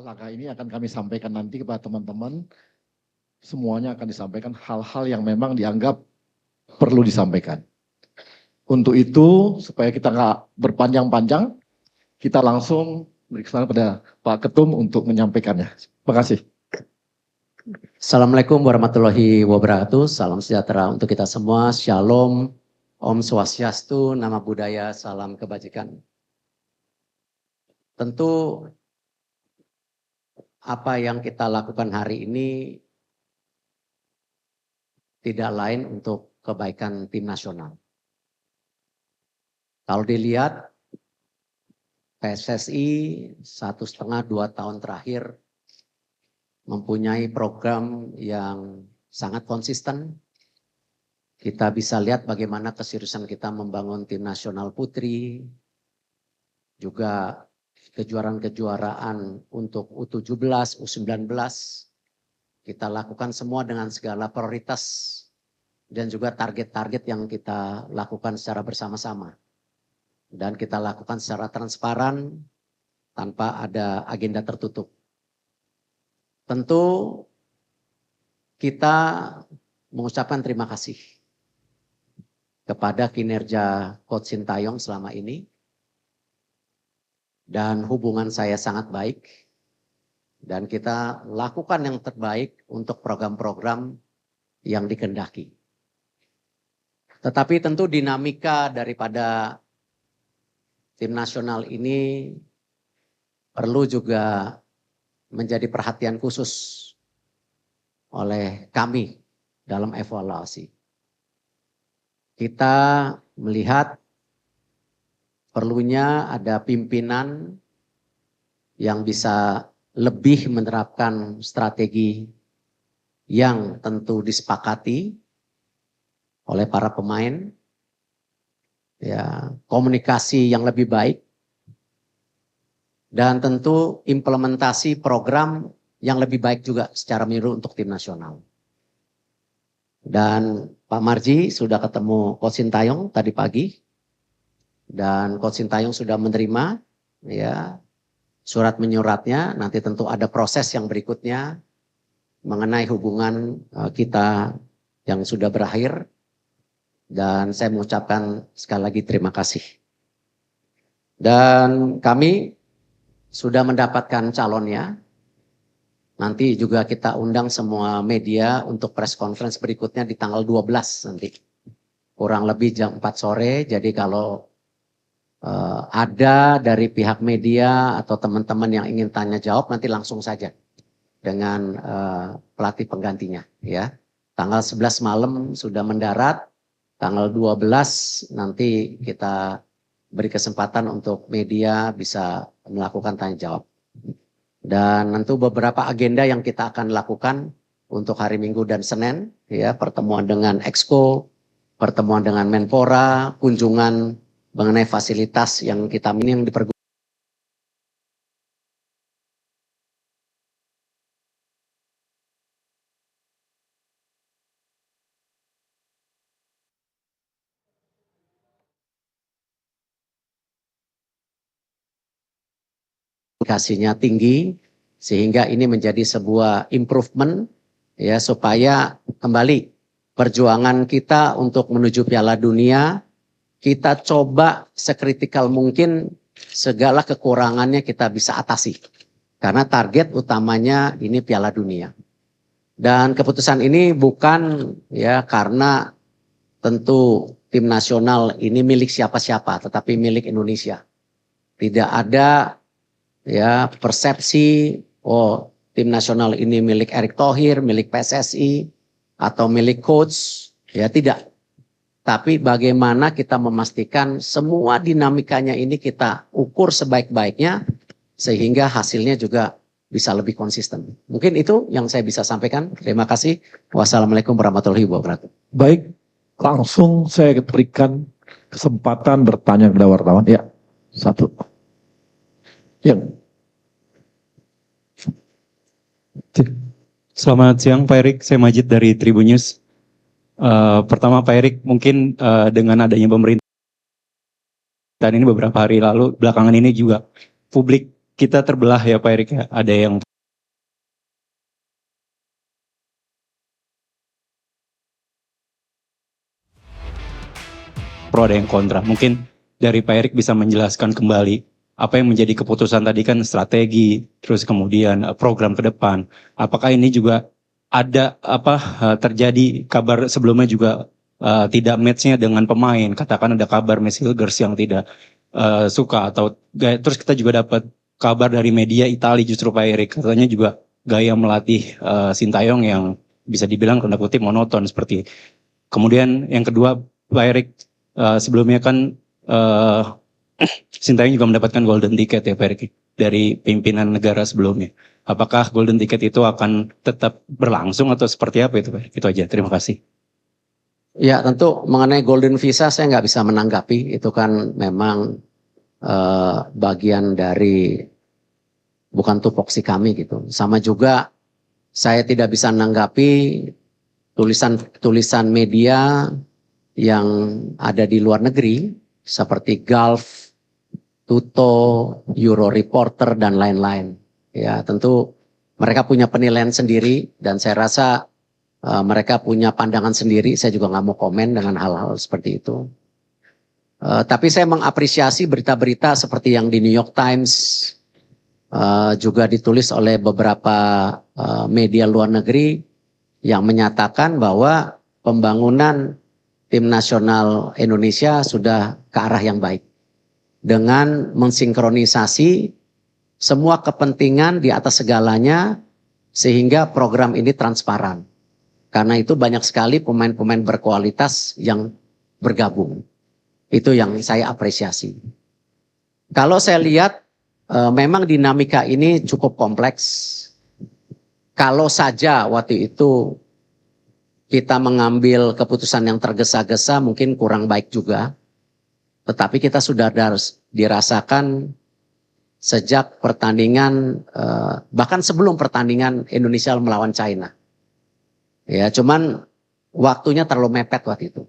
langkah ini akan kami sampaikan nanti kepada teman-teman. Semuanya akan disampaikan hal-hal yang memang dianggap perlu disampaikan. Untuk itu, supaya kita nggak berpanjang-panjang, kita langsung beri kesempatan pada Pak Ketum untuk menyampaikannya. Terima kasih. Assalamualaikum warahmatullahi wabarakatuh. Salam sejahtera untuk kita semua. Shalom, Om Swastiastu, Nama Budaya, salam kebajikan. Tentu apa yang kita lakukan hari ini tidak lain untuk kebaikan tim nasional. Kalau dilihat PSSI 1,5-2 tahun terakhir mempunyai program yang sangat konsisten. Kita bisa lihat bagaimana keseriusan kita membangun tim nasional putri, juga kejuaraan-kejuaraan untuk U17, U19. Kita lakukan semua dengan segala prioritas dan juga target-target yang kita lakukan secara bersama-sama. Dan kita lakukan secara transparan tanpa ada agenda tertutup. Tentu kita mengucapkan terima kasih kepada kinerja Coach Sintayong selama ini. Dan hubungan saya sangat baik. Dan kita lakukan yang terbaik untuk program-program yang dikehendaki. Tetapi tentu dinamika daripada tim nasional ini perlu juga menjadi perhatian khusus oleh kami dalam evaluasi. Kita melihat perlunya ada pimpinan yang bisa lebih menerapkan strategi yang tentu disepakati oleh para pemain. Ya, komunikasi yang lebih baik dan tentu implementasi program yang lebih baik juga secara menyeluruh untuk tim nasional. Dan Pak Marji sudah ketemu Coach Sintayong tadi pagi dan Coach Sintayong sudah menerima ya surat menyuratnya. Nanti tentu ada proses yang berikutnya mengenai hubungan kita yang sudah berakhir. Dan saya mengucapkan sekali lagi terima kasih. Dan kami sudah mendapatkan calonnya. Nanti juga kita undang semua media untuk press conference berikutnya di tanggal 12 nanti. Kurang lebih jam 4 sore. Jadi kalau ada dari pihak media atau teman-teman yang ingin tanya jawab nanti langsung saja dengan pelatih penggantinya. Ya. Tanggal 11 malam sudah mendarat. Tanggal 12 nanti kita beri kesempatan untuk media bisa melakukan tanya jawab. Dan tentu beberapa agenda yang kita akan lakukan untuk hari Minggu dan Senin, ya pertemuan dengan Exco, pertemuan dengan Menpora, kunjungan mengenai fasilitas yang kita yang dipergunakan. Komunikasinya tinggi sehingga ini menjadi sebuah improvement ya supaya kembali perjuangan kita untuk menuju Piala Dunia kita coba sekritikal mungkin segala kekurangannya kita bisa atasi karena target utamanya ini Piala Dunia. Dan keputusan ini bukan ya karena tentu tim nasional ini milik siapa-siapa tetapi milik Indonesia. Tidak ada ya persepsi tim nasional ini milik Erick Thohir, milik PSSI atau milik coach, ya tidak. Tapi bagaimana kita memastikan semua dinamikanya ini kita ukur sebaik-baiknya sehingga hasilnya juga bisa lebih konsisten. Mungkin itu yang saya bisa sampaikan. Terima kasih. Wassalamualaikum warahmatullahi wabarakatuh. Baik, langsung saya berikan kesempatan bertanya kepada wartawan. Ya, satu. Ya. Selamat siang Pak Erik, saya Majid dari Tribun News. Pertama Pak Erik, mungkin dengan adanya pemerintah ini beberapa hari lalu, belakangan ini juga publik kita terbelah ya Pak Erik ya. Ada yang pro, ada yang kontra. Mungkin dari Pak Erik bisa menjelaskan kembali apa yang menjadi keputusan tadi kan strategi, terus kemudian program ke depan. Apakah ini juga ada terjadi kabar sebelumnya juga tidak match-nya dengan pemain. Katakan ada kabar Messi Hilgers yang tidak suka atau terus kita juga dapat kabar dari media Italia justru Pak Erik katanya juga gaya melatih Sintayong yang bisa dibilang tanda kutip monoton seperti. Kemudian yang kedua Pak Erik sebelumnya kan Sintayong juga mendapatkan golden ticket ya Pak Erik dari pimpinan negara sebelumnya. Apakah golden ticket itu akan tetap berlangsung atau seperti apa itu Pak Erik? Itu aja, terima kasih. Ya tentu mengenai golden visa saya nggak bisa menanggapi, itu kan memang bagian dari bukan tupoksi kami gitu. Sama juga saya tidak bisa menanggapi tulisan media yang ada di luar negeri seperti Gulf, Tuto, Euro Reporter dan lain-lain. Ya tentu mereka punya penilaian sendiri dan saya rasa mereka punya pandangan sendiri. Saya juga nggak mau komen dengan hal-hal seperti itu. Tapi saya mengapresiasi berita-berita seperti yang di New York Times juga ditulis oleh beberapa media luar negeri yang menyatakan bahwa pembangunan tim nasional Indonesia sudah ke arah yang baik dengan mensinkronisasi semua kepentingan di atas segalanya sehingga program ini transparan. Karena itu banyak sekali pemain-pemain berkualitas yang bergabung. Itu yang saya apresiasi. Kalau saya lihat memang dinamika ini cukup kompleks. Kalau saja waktu itu kita mengambil keputusan yang tergesa-gesa mungkin kurang baik juga. Tetapi kita sudah dirasakan sejak pertandingan, bahkan sebelum pertandingan Indonesia melawan China. Ya, cuman waktunya terlalu mepet waktu itu.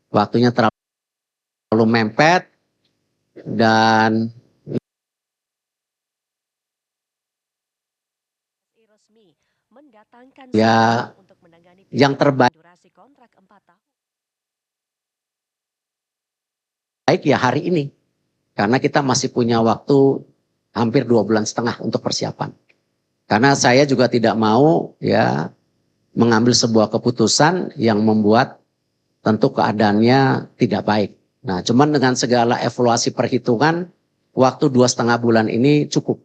Waktunya terlalu mepet dan ya yang terbaik ya hari ini. Karena kita masih punya waktu hampir 2,5 bulan untuk persiapan. Karena saya juga tidak mau ya mengambil sebuah keputusan yang membuat tentu keadaannya tidak baik. Nah, cuman dengan segala evaluasi perhitungan, waktu 2,5 bulan ini cukup.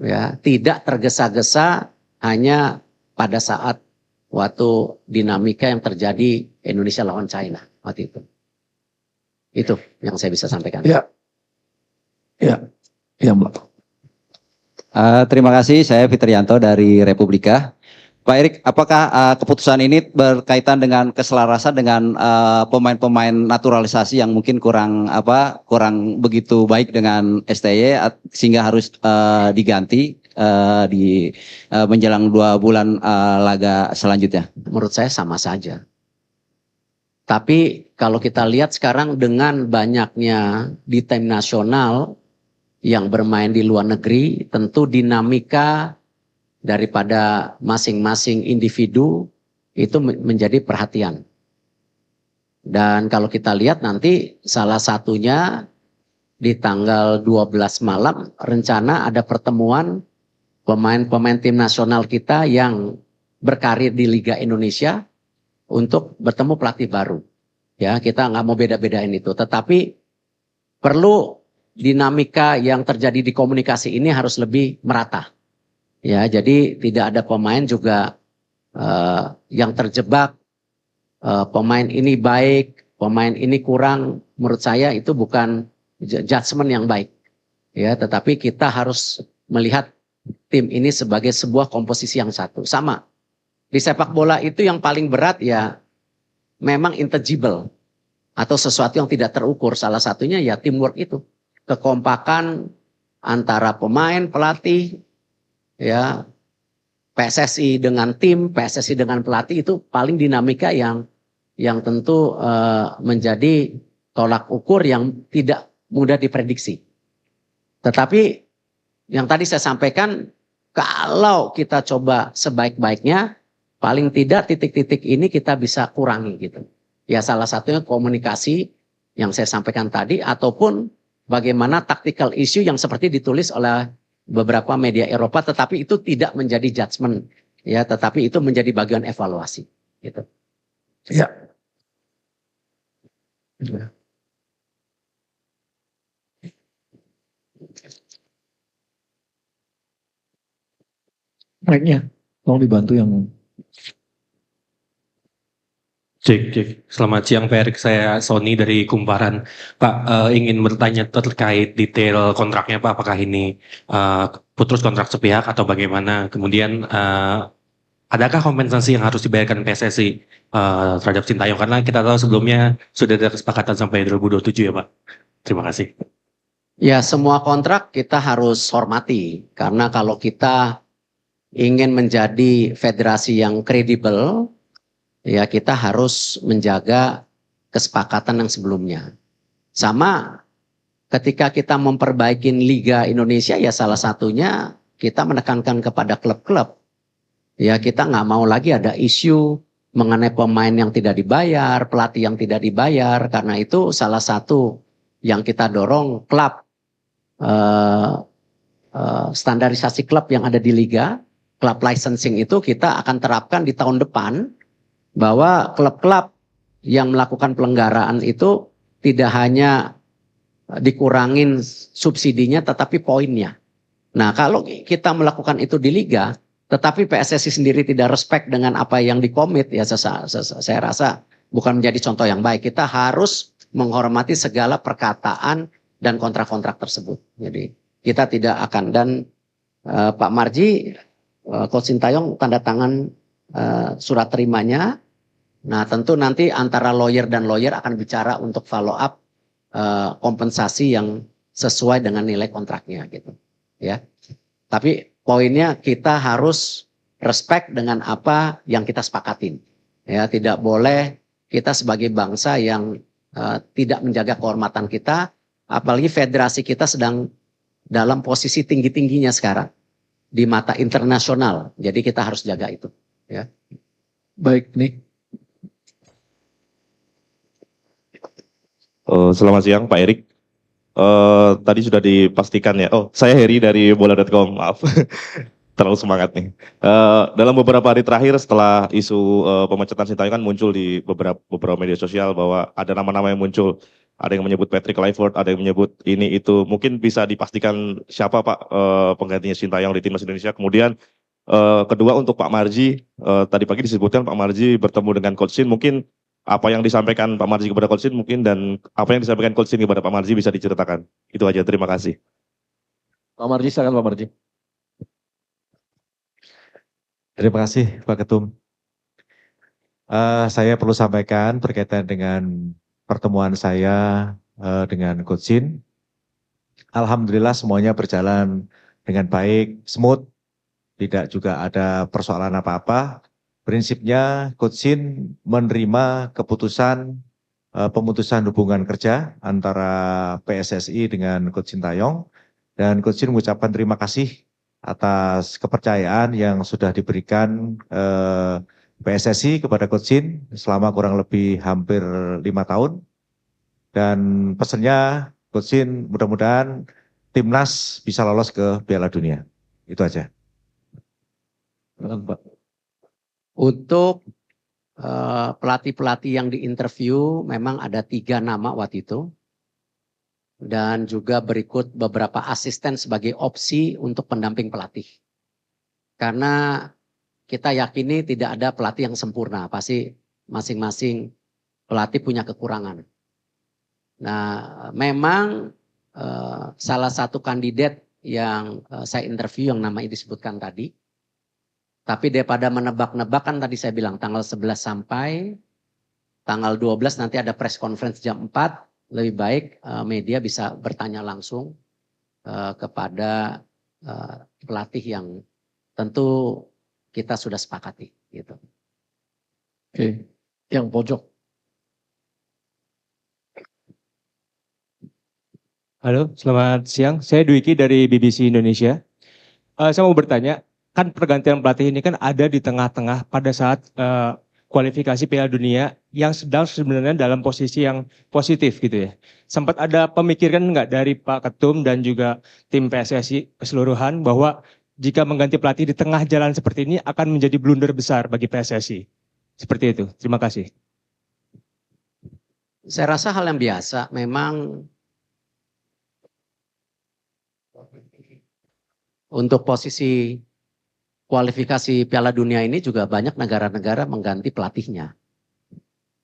Ya, tidak tergesa-gesa hanya pada saat waktu dinamika yang terjadi Indonesia lawan China waktu itu. Itu yang saya bisa sampaikan. Ya, Mbak. Terima kasih, saya Fitrianto dari Republika. Pak Erik, apakah keputusan ini berkaitan dengan keselarasan dengan pemain-pemain naturalisasi yang mungkin kurang begitu baik dengan STY sehingga harus diganti di menjelang 2 bulan laga selanjutnya? Menurut saya sama saja. Tapi kalau kita lihat sekarang dengan banyaknya di tim nasional yang bermain di luar negeri, tentu dinamika daripada masing-masing individu itu menjadi perhatian. Dan kalau kita lihat nanti salah satunya di tanggal 12 malam rencana ada pertemuan pemain-pemain tim nasional kita yang berkarir di Liga Indonesia untuk bertemu pelatih baru. Ya, kita nggak mau beda-bedain itu, tetapi perlu dinamika yang terjadi di komunikasi ini harus lebih merata. Ya, jadi tidak ada pemain juga yang terjebak, pemain ini baik, pemain ini kurang. Menurut saya itu bukan judgement yang baik. Ya, tetapi kita harus melihat tim ini sebagai sebuah komposisi yang satu. Sama, di sepak bola itu yang paling berat ya memang intangible atau sesuatu yang tidak terukur. Salah satunya ya teamwork itu, kekompakan antara pemain, pelatih, ya PSSI dengan tim, PSSI dengan pelatih itu paling dinamika yang tentu menjadi tolak ukur yang tidak mudah diprediksi. Tetapi yang tadi saya sampaikan, kalau kita coba sebaik-baiknya, paling tidak titik-titik ini kita bisa kurangi gitu. Ya salah satunya komunikasi yang saya sampaikan tadi, ataupun bagaimana tactical issue yang seperti ditulis oleh beberapa media Eropa, tetapi itu tidak menjadi judgement, ya, tetapi itu menjadi bagian evaluasi. Gitu. Ya. Mic-nya, tolong dibantu yang Cek. Selamat siang Pak Erik, saya Sony dari Kumparan. Pak, ingin bertanya terkait detail kontraknya Pak, apakah ini putus kontrak sepihak atau bagaimana? Kemudian adakah kompensasi yang harus dibayarkan PSSI terhadap Sintayong? Karena kita tahu sebelumnya sudah ada kesepakatan sampai 2027 ya Pak. Terima kasih. Ya semua kontrak kita harus hormati, karena kalau kita ingin menjadi federasi yang kredibel, ya kita harus menjaga kesepakatan yang sebelumnya. Sama ketika kita memperbaiki Liga Indonesia, ya salah satunya kita menekankan kepada klub-klub. Ya kita nggak mau lagi ada isu mengenai pemain yang tidak dibayar, pelatih yang tidak dibayar. Karena itu salah satu yang kita dorong klub, standarisasi klub yang ada di Liga, klub licensing itu kita akan terapkan di tahun depan, bahwa klub-klub yang melakukan pelanggaran itu tidak hanya dikurangin subsidinya tetapi poinnya. Nah kalau kita melakukan itu di Liga, tetapi PSSI sendiri tidak respect dengan apa yang dikomit, ya saya rasa bukan menjadi contoh yang baik. Kita harus menghormati segala perkataan dan kontrak-kontrak tersebut. Jadi kita tidak akan, dan Pak Marji, Coach Sintayong tanda tangan surat terimanya. Nah tentu nanti antara lawyer dan lawyer akan bicara untuk follow up kompensasi yang sesuai dengan nilai kontraknya gitu. Ya. Tapi poinnya kita harus respect dengan apa yang kita sepakatin. Ya, tidak boleh kita sebagai bangsa yang tidak menjaga kehormatan kita, apalagi federasi kita sedang dalam posisi tinggi-tingginya sekarang di mata internasional. Jadi kita harus jaga itu. Ya. baik nih. Selamat siang Pak Erik. Tadi sudah dipastikan ya. Oh, saya Heri dari bola.com. Maaf, terlalu semangat nih. Dalam beberapa hari terakhir setelah isu pemecatan Sintayong kan muncul di beberapa media sosial bahwa ada nama-nama yang muncul. Ada yang menyebut Patrick Kluivert, ada yang menyebut ini itu. Mungkin bisa dipastikan siapa Pak penggantinya Sintayong di timnas Indonesia. Kemudian kedua untuk Pak Marji, tadi pagi disebutkan Pak Marji bertemu dengan Coach Shin. Mungkin apa yang disampaikan Pak Marji kepada Coach Shin mungkin, dan apa yang disampaikan Coach Shin kepada Pak Marji bisa diceritakan. Itu aja, terima kasih. Pak Marji, silakan Pak Marji. Terima kasih Pak Ketum. Saya perlu sampaikan berkaitan dengan pertemuan saya dengan Coach Shin. Alhamdulillah semuanya berjalan dengan baik, smooth, tidak juga ada persoalan apa-apa. Prinsipnya Coach Shin menerima keputusan pemutusan hubungan kerja antara PSSI dengan Coach Sintayong, dan Coach Shin mengucapkan terima kasih atas kepercayaan yang sudah diberikan PSSI kepada Coach Shin selama kurang lebih hampir 5 tahun. Dan pesannya Coach Shin mudah-mudahan timnas bisa lolos ke Piala Dunia. Itu aja. Untuk pelatih-pelatih yang diinterview memang ada 3 nama waktu itu. Dan juga berikut beberapa asisten sebagai opsi untuk pendamping pelatih. Karena kita yakini tidak ada pelatih yang sempurna. Pasti masing-masing pelatih punya kekurangan. Nah memang salah satu kandidat yang saya interview yang namanya disebutkan tadi. Tapi daripada menebak-nebak, kan tadi saya bilang tanggal 11 sampai tanggal 12 nanti ada press conference jam 4. Lebih baik media bisa bertanya langsung kepada pelatih yang tentu kita sudah sepakati. Gitu. Oke, yang pojok. Halo, selamat siang. Saya Dwiki dari BBC Indonesia. Saya mau bertanya, kan pergantian pelatih ini kan ada di tengah-tengah pada saat kualifikasi Piala Dunia yang sedang sebenarnya dalam posisi yang positif gitu ya. Sempat ada pemikiran nggak dari Pak Ketum dan juga tim PSSI keseluruhan bahwa jika mengganti pelatih di tengah jalan seperti ini akan menjadi blunder besar bagi PSSI? Seperti itu. Terima kasih. Saya rasa hal yang biasa, memang untuk posisi kualifikasi Piala Dunia ini juga banyak negara-negara mengganti pelatihnya.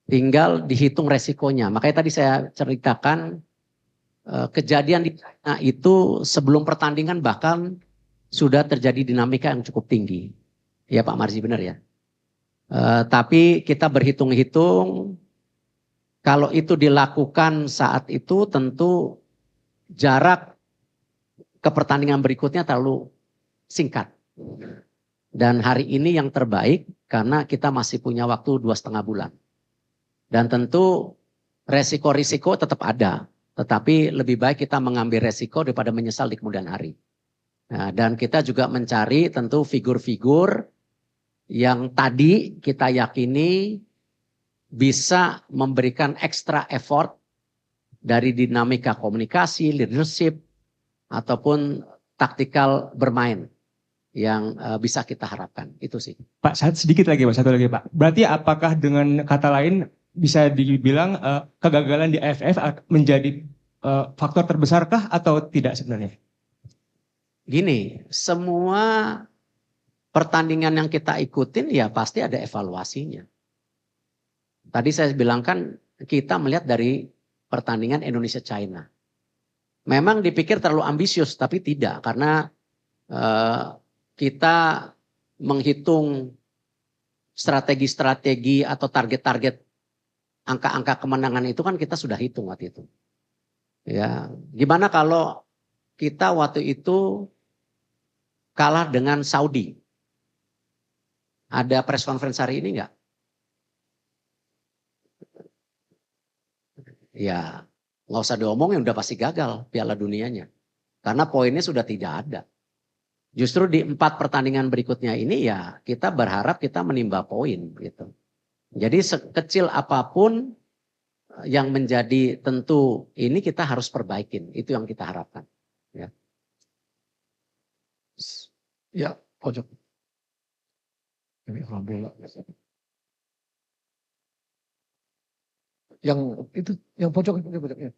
Tinggal dihitung resikonya. Makanya tadi saya ceritakan kejadian di China itu sebelum pertandingan bahkan sudah terjadi dinamika yang cukup tinggi. Ya Pak Marzi, benar ya. Tapi kita berhitung-hitung, kalau itu dilakukan saat itu tentu jarak ke pertandingan berikutnya terlalu singkat. Dan hari ini yang terbaik karena kita masih punya waktu 2,5 bulan. Dan tentu resiko-risiko tetap ada. Tetapi lebih baik kita mengambil resiko daripada menyesal di kemudian hari. Nah, dan kita juga mencari tentu figur-figur yang tadi kita yakini bisa memberikan extra effort dari dinamika komunikasi, leadership, ataupun taktikal bermain yang bisa kita harapkan. Itu sih. Pak, sedikit lagi Pak, satu lagi Pak. Berarti apakah dengan kata lain bisa dibilang kegagalan di AFF menjadi faktor terbesarkah atau tidak sebenarnya? Gini, semua pertandingan yang kita ikutin ya pasti ada evaluasinya. Tadi saya bilang kan kita melihat dari pertandingan Indonesia-China. Memang dipikir terlalu ambisius tapi tidak, karena kita menghitung strategi-strategi atau target-target angka-angka kemenangan itu kan kita sudah hitung waktu itu. Ya, gimana kalau kita waktu itu kalah dengan Saudi? Ada press conference hari ini enggak? Ya, nggak usah diomongin, udah pasti gagal Piala Dunianya. Karena poinnya sudah tidak ada. Justru di 4 pertandingan berikutnya ini ya kita berharap kita menimba poin gitu. Jadi sekecil apapun yang menjadi tentu ini kita harus perbaikin. Itu yang kita harapkan. Ya, Ya, pojok. Ini orang bola. Yang itu, yang pojok itu pojoknya.